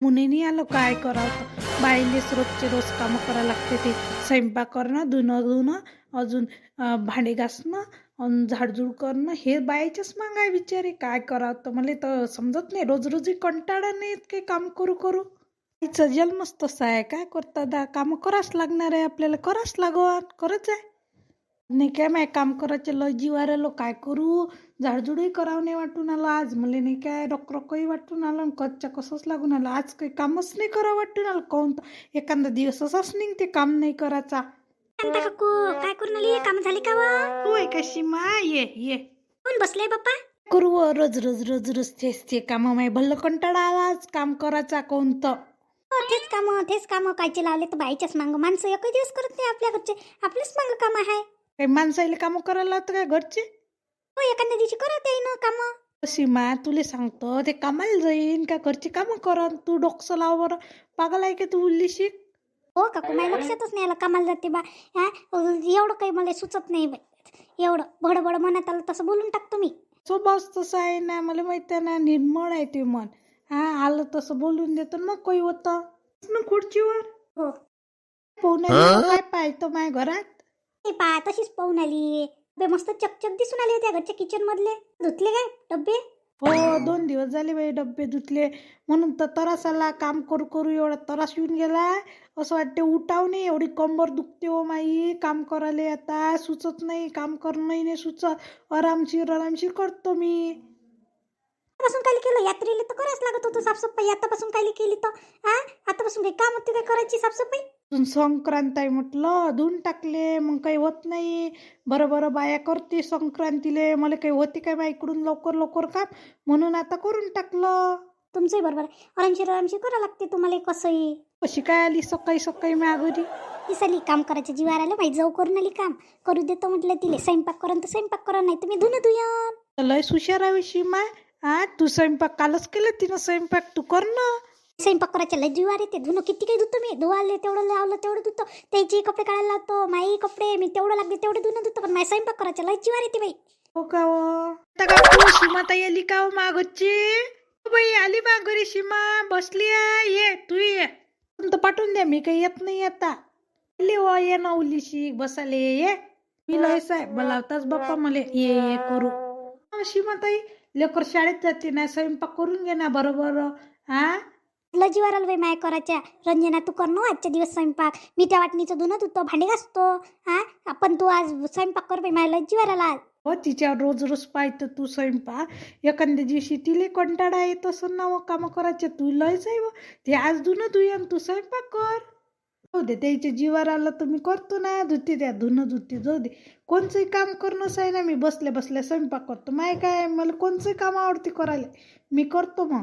मुनीनी आलं काय करावं बाईलेच रोजचे रोज कामं करायला लागते ते स्वयंपाक करणं धुणं अजून भांडे घासणं अन झाडझूड करणं हे बाईच्याच मागं आहे बिचारी काय करावं तर मला तर समजत नाही रोज रोज कंटाळा नाही येत काही काम करू करू तिचा जन्मच तसा आहे काय करता दा कामं करावंच लागणार आहे आपल्याला करावंच लागत खरंच आहे नाही काय माय काम करायचे लय जीवार आलो काय करू झाडझुडही करावं नाही वाटून आलं आज मला नाही काय रखरखही वाटून आलं आणि कच्च्या कसंच लागून आलं आज काही कामच नाही करावं वाटून आलं कोण तर एखादा दिवस असाच निघते काम नाही करायचा शांता काकू काय करून आली काम झाली का वा तू आहे कशी मा ये कोण बसले बाप्पा करू व, रोज तेच ते काम माय भल्ल कंटाळा आला आज काम करायचा कोणतं तेच काम कायचे लावले तर बाईच्याच मांग माणसं एकही दिवस करत नाही आपल्या घरचे आपलेच मांग काम आहे काही माणसाला कामं करायला लावतं काय घरचे हो एखाद्या दिवशी करत आहे ना काम कशी मा तुले सांगतो ते कामाला जाईन का घरची कामं करन तू डोकसं लाव बरं पागल आहे का तू उल्ली शिक हो काकू माझ्या लक्षातच नाही आलं कामाला जाते बा हा एवढं काही मला सुचत नाही बाई एवढं बडबड मनात आलं तसं बोलून टाकतो मी स्वभावच तसं आहे ना मला माहिती आहे ना निर्मळ आहे ते मन हा आलं तसं बोलून देतो मग काही होतं ना खुर्चीवर हो पोहण्याला काय पाहतो माझ्या घरात ते पा तशीच पाहून आली डब्बे मस्त चकचक दिसून आले होते घरच्या किचन मधले धुतले काय डब्बे हो 2 दिवस झाले बाई डब्बे धुतले म्हणून तर तरास आला काम करू करू एवढा तरास येऊन गेला असं वाटते उठाव नाही एवढी कंबर दुखते हो माई काम करायला आता सुचत नाही काम करणंही नाही सुचत आरामशीर करतो मी आतापासून काय केलं यात्रेला तर करायच लागत होतं साफसफाई आतापासून काय केली तर हा आतापासून काही काम होते काय करायची साफसफाई अजून संक्रांत आहे म्हटलं धुवून टाकले मग काही होत नाही बरं बाया करते संक्रांतीले मला काही होते काय बाई इकडून लवकर काम म्हणून आता करून टाकलं तुमचंही बरोबर आहे आरामशीर करावं लागते तुम्हाला कसंही कशी काय आली सकाळी माझ्या घरी दिसाली काम करायच्या जीवार आलं माहिती जाऊ करून आली काम करू देतो म्हटलं तिले स्वयंपाक करा तर स्वयंपाक करा नाही तुम्ही धुयान लय सुशाराविषयी माय हा तू स्वयंपाक कालच केलं तिनं स्वयंपाक तू कर ना स्वयंपाक करायच्या लय जीवार येते धुणं किती काही धुतो मी धुवाले तेवढं लावलं तेवढं धुतो त्याचे कपडे काढायला लावतो माई कपडे मी तेवढं लागते तेवढे धुणं धुतो पण माझ्या स्वयंपाक करायच्या लय जीवार येते बाई हो का हो आता का सीमाताई आली का हो मागची बाई आली घरी सीमा बसली आहे ये तू ये तर पाठवून द्या मी काही येत नाही आता ये ना उलीशी बसाले ये मी लयच आहे बोलावताच बाप्पा मला ये करू सीमाताई लेकर शाळेत जाते ना स्वयंपाक करून घे ना बरोबर हा लय जीवार आलं बाई माय करायच्या रंजना तू कर ना आजच्या दिवस स्वयंपाक मी त्या वाटणीचं धुणं धुतो भांडे घासतो हा आपण तू आज स्वयंपाक कर बाई माय लय जीवार आला हो तिच्यावर रोज पाहतं तू स्वयंपाक एखाद्या दिवशी तिले कंटाळा येत असं ना कामं करायचे तू लयच आहे ते आज धुणं धुयान तू स्वयंपाक कर हो दे त्याच्या जीवावर आलं तर मी करतो ना धुते त्या धुणं धुते जाऊ दे कोणचंही काम करणंच आहे ना मी बसल्या स्वयंपाक करतो माय काय मला कोणचंही काम आवडते करायला मी करतो मग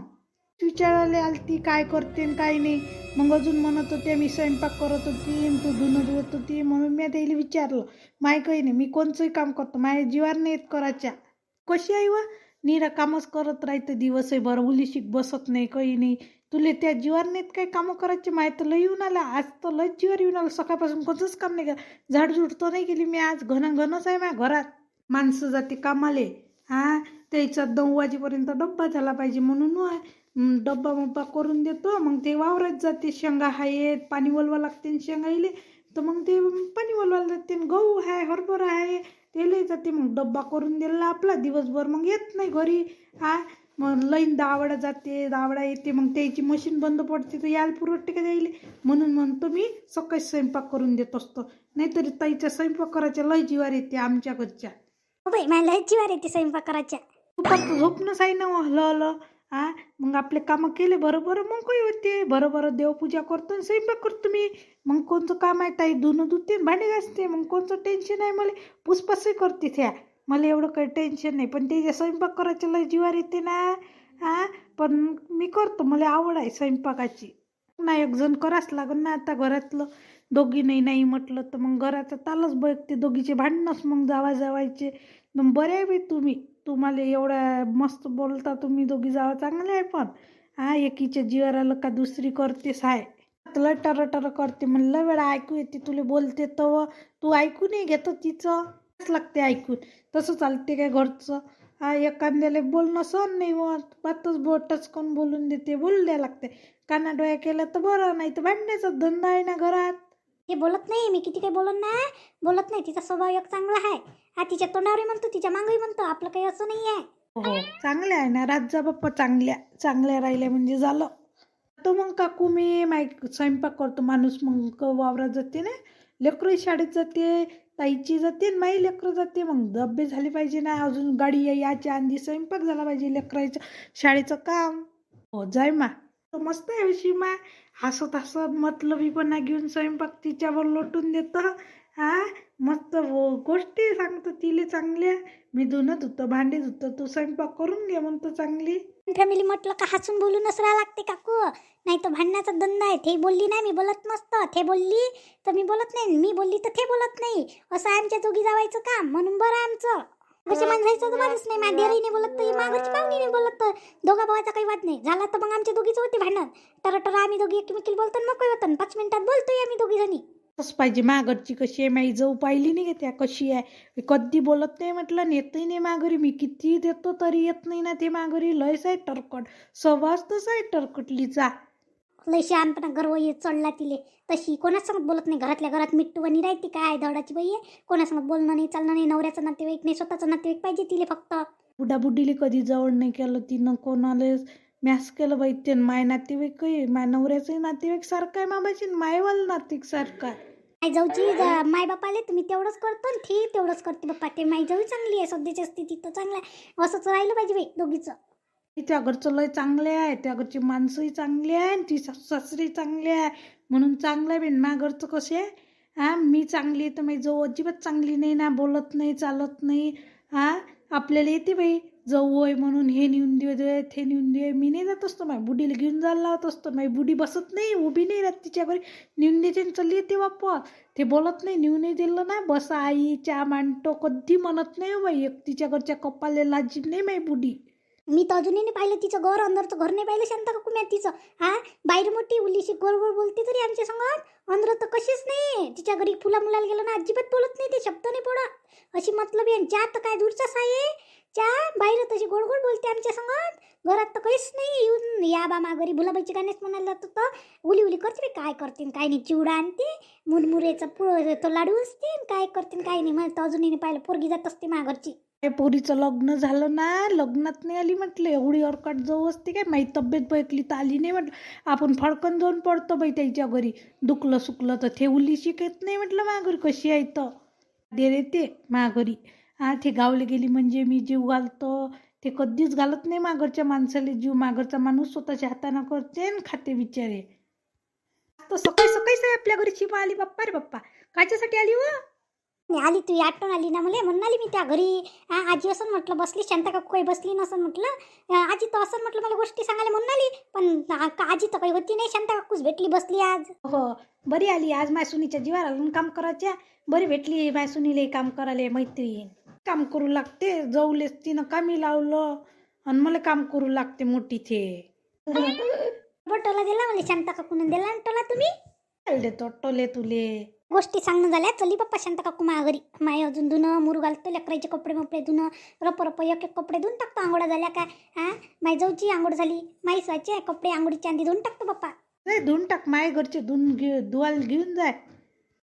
विचारायला आलती काय करते काय नाही मग अजून म्हणत होते मी स्वयंपाक करत होती तू धुणं धुवत होती म्हणून मी त्याला विचारलं माय काही नाही मी कोणचंही काम करतो माझ्या जीवार नाही येत करायच्या कशी आहे व निरा कामच करत राहते दिवसही बरं उलीशीक बसत नाही काही नाही तुले त्या जीवार नाहीत काही कामं करायचे माय तर लय येऊन आला आज तर लय जीवार येऊन आलं सकाळपासून कोणतंच काम नाही केलं झाडझुड तर नाही केली मी आज घनच आहे माझ्या घरात माणसं जाते कामाले हा त्याचा 9 वाजेपर्यंत डब्बा झाला पाहिजे म्हणून डब्बा करून देतो मग ते वावरात जाते शेंगा आहेत पाणी वलवा लागते शेंगा येले तर मग ते पाणी वलवायला जाते गहू आहे हरभरा आहे तेले जाते मग डब्बा करून दिला आपला दिवसभर मग येत नाही घरी हा मग लईन दावडा जाते दावडा येते मग त्याची मशीन बंद पडते तर यायला पुरवठते का जाईल म्हणून म्हणतो मी सकाळी स्वयंपाक करून देत असतो नाहीतरी ताईच्या स्वयंपाक करायच्या लय जीवार येते आमच्या घरच्या हो बाई मला लय जीवार येते स्वयंपाक करायच्या तू फक्त झोपणंच आहे ना हलं हा मग आपले कामं केले बरोबर मग काही होते बरोबर देवपूजा करतो आणि स्वयंपाक करतो मी मग कोणतं काम आहे ताई धुणं धुते भांडे घासते मग कोणतं टेन्शन आहे मला पुसपासही करते त्या मला एवढं काही टेन्शन नाही पण त्याच्या स्वयंपाक करायचं लय जीवार येते ना हा पण मी करतो मला आवड आहे स्वयंपाकाची नाही एक जण करावंच लागेल ना आता घरातलं दोघी नाही म्हटलं तर मग घराचं तालच बघते दोघीचे भांडणच मग जावायचे मग बरे आहे बाई तुम्हाला एवढ्या मस्त बोलता तुम्ही दोघी जावा चांगले आहे पण हा एकीच्या जीवावर आलं का दुसरी करतेस आहे लय टर करते म्हणलं वेळा ऐकू येते तुला बोलते तर तू ऐकू नाही घेत तिचं लागते ऐकून तसं चालते काय घरचं एखाद्याला बोलणं सहन नाही होत, बातच बोटच कोण बोलून देते, बोलू द्या लागते. कानाडोळ्या केलं तर बरं, नाही तर भांडण्याचा धंदा आहे ना घरात. हे बोलत नाही, मी किती काही बोलत ना, बोलत नाही. तिचा स्वभाव एक चांगला आहे. तिच्या तोंडावरही म्हणतो, तिच्या मागही म्हणतो. आपलं काही असं नाही आहे. हो चांगल्या आहे ना, राजा बाप्पा चांगल्या चांगल्या राहिल्या म्हणजे झालं. तो मग काकू मी स्वयंपाक करतो. माणूस मग वावरात जाते ना, लेकरं शाळेत जाते, ताईची जाते आणि माई लेकरं जाते. मग डब्बे झाले पाहिजे ना, अजून गाडी यायच्या आधी स्वयंपाक झाला पाहिजे, लेकराचं शाळेचं काम. हो जाय मा, तो मस्त आहे अशी मा, हसत हसत मतलबीपणा घेऊन स्वयंपाक तिच्यावर लोटून देतं. मस्त गोष्टी सांगतो तिले चांगल्या. मी धुणं धुतं, भांडे धुतं, तू स्वयंपाक करून घे म्हणतो चांगली. फॅमिली म्हटलं का हसून बोलूनच राहा लागते काकू, नाही तर भांडण्याचा धंदा आहे. ते बोलली नाही, मी बोलत नसतं. ते बोलली तर मी बोलत नाही, मी बोलली तर ते बोलत नाही. असं आहे आमच्या दोघी जावायचं काम, म्हणून बरं आहे आमचं. कसे माणसायचं तर वादच नाही. माझ्याही नाही बोलत तर मागरची पाहुणी नाही बोलत, तर दोघा भावाचा काही वाद नाही झाला तर मग आमच्या दोघीचं होते भांडण. टरा आम्ही दोघी एकमेकीला बोलतो, मोकळे होतो. 5 मिनिटात बोलतोय आम्ही दोघी जणी. तसं पाहिजे. माघरची कशी आहे माई जाऊ पाहिली नाही का त्या कशी आहे, कधी बोलत नाही म्हटलं, नेतही नाही माघारी. मी किती देतो तरी येत नाही ना ते माघारी. लयच आहे टरकट, सहवास तसा आहे टरकटलीचा. लय शहाणपणा गर्व चढला तिले. तशी कोणासंगत बोलत नाही, घरातल्या घरात मिट्टूवणी राहते. काय दवडाची बाई आहे, कोणासंगत बोलणं नाही, चालणं नाही. नवऱ्याचं नातेवाईक नाही, स्वतःचं नातेवाईक पाहिजे तिले फक्त. बुडाबुडीले कधी जवळ नाही केलं तिनं, कोणाला मॅस केलं बाई. ते माय नातेवाईक माय नवऱ्याचं नातेवाईक सारखं आहे, मामाची मायवाल नातेवाईक सारखं आहे. माय जाऊची माय बापाले तुम्ही तेवढंच करतो आणि ती तेवढंच करते बाप्पा. ते माई जाऊ चांगली आहे, सध्याच्या स्थितीत तर चांगलं आहे. असंच राहिलं पाहिजे बाई दोघीचं. त्या घरचं लय चांगले आहे, त्या घरची माणसंही चांगली आहे आणि ती सासरी चांगली आहे, म्हणून चांगलं आहे. बेन मा घरचं कसे आहे, मी चांगली आहे तर माझी जाऊ अजिबात चांगली नाही ना, बोलत नाही, चालत नाही. आपल्याला येते बाई जाऊ आहे म्हणून हे नेऊन दे, ते नेऊन दे. मी नाही जात असतो, माझ्या बुडीला घेऊन जायला लावत असतो. माझी बुडी बसत नाही, उभी नाही राहत तिच्या घरी, नेऊन देते चालली येते बाप्पा. ते बोलत नाही, नेऊनही दिलं ना, बस आई चहा मांडतो कधी म्हणत नाही बाई. एक तिच्या घरच्या कपाले लाजीब नाही माझी बुडी. मी तर अजूनही नाही पाहिलं तिचं घर, अंदरचं घर नाही पाहिलं शांता काकू मी तिचं. बाहेर मोठी उलीशी गोल गोल बोलते तरी आमच्या संगत, अंदर तर कशीच नाही. तिच्या घरी फुला मुलाला गेलं ना अजिबात बोलत नाही, ते शब्द नाही पडत. अशी मतलब आहे. चहा तर काय दूरचाच आहे, चहा बाहेर तशी गोड गोड बोलते आमच्या संगत. घरात तर काहीच नाही. येऊन या बा माघारी भुलाबाईची गाणेच म्हणायला जातो तर उली उली करते. काय करते काय नाही, चिवडा आणते, मुरमुरेचा तो लाडू असते, काय करते काय नाही. मला तर अजूनही नाही पाहिलं. पोरगी जात असते माघरची. पोरीचं लग्न झालं ना, लग्नात नाही आली म्हटलं, एवढी अरकाट जाऊ असते काय. माझी तब्येत बघली तर आली नाही म्हटलं. आपण फडकन जाऊन पडतो बाई त्याच्या घरी, दुखलं सुकलं तर. ते उली शिकत नाही म्हटलं माघरी कशी आहे तर दे रे ते माघरी. ते गावले गेली म्हणजे मी जीव घालतो, ते कधीच घालत नाही माघरच्या माणसाला जीव. माघरचा माणूस स्वतःच्या हाताने करते आणि खाते बिचारे. तर सकाळी सकाळीच आहे आपल्या घरी चिपा आली. बाप्पा रे बाप्पा, कायच्यासाठी आली व? आली तू आठवण आली ना मला, म्हणून आली मी त्या घरी. आजी असं म्हटलं बसली, शांता काकू काही बसली नसं म्हटलं. आजी तर असं म्हटलं मला गोष्टी सांगायला म्हणून आली, पण आजी तर काही होती नाही. शांता काकूच भेटली बसली आज. हो बरी आली आज. मायसुनीच्या जीवावर आलं काम करायच्या, बरी भेटली मायसुनीला काम करायला. मैत्रीण काम करू लागते, जाऊलेच तिनं कामी लावलं आणि मला काम करू लागते मोठी ते. टोला दिला मला शांता काकून, दिला ना टोला तुम्ही. देतो टोले तुले. गोष्टी सांगणं झाल्या. चली बाप्पा शांता काकू माझ्या घरी. माय अजून धुणं मुरू घालतो, लेकराचे कपडे मपडे धुणं, रप एक एक कपडे धुवून टाकतो. आंघोळा झाल्या काय, माय जाऊची आंघोळ झाली, माई स्वायचे कपडे आंघोळीच्या आधी धुवून टाकतो बाप्पा. नाही धुवून टाक, माय घरचे धुवायला घेऊन जाय.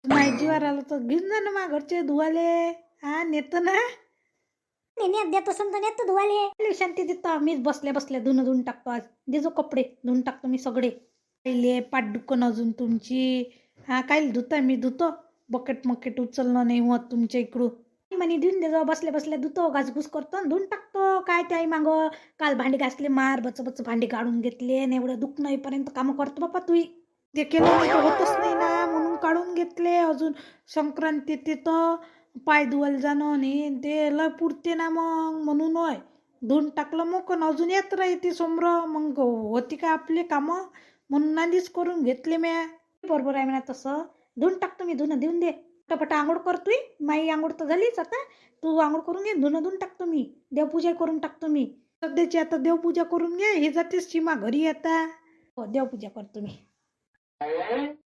माय जीवावर आलं तर घेऊन जा ना मा घरचे धुवाले. नेतो ना, नेण्यात देत असं तर नेतो धुवाले. शांती देतो. मीच बसल्या बसल्या धुणं धुवून टाकतो. आज देजो कपडे धुवून टाकतो मी सगळे. पहिले पाठ दुखन अजून तुमची. काय धुता मी धुतो. बकेट मकेट उचलणं नाही होत तुमच्या इकडून. म्हणे देऊन दे जाऊ, बसल्या बसल्या धुतो, घासघूस करतो धुवून टाकतो. काय त्याही मागं काल भांडे घासले, मार बच भांडे काढून घेतले आणि एवढं दुखणं येईपर्यंत कामं करतो बाप्पा. तू ते केलं नाही तर होतच नाही ना, म्हणून काढून घेतले. अजून संक्रांती ते तर पाय धुवायला जाणं नाही ते लय पुरते ना, मग म्हणून होय धुवून टाकलं. मग अजून येत राहते समोर, मग होती का आपले कामं, म्हणून आधीच करून घेतले म्या. बरोबर आहे म्हणा तसं. धुवून टाकतो मी, धुणं देऊन दे. पटापट आंघोळ करतोय. माई आंघोळ तर झालीच आता, तू आंघोळ करून घे. धुणं धुवून टाकतो मी, देवपूजा करून टाकतो मी. सध्याची आता देवपूजा करून घे. हे जातेच सीमा घरी आता. हो देवपूजा करतो मी.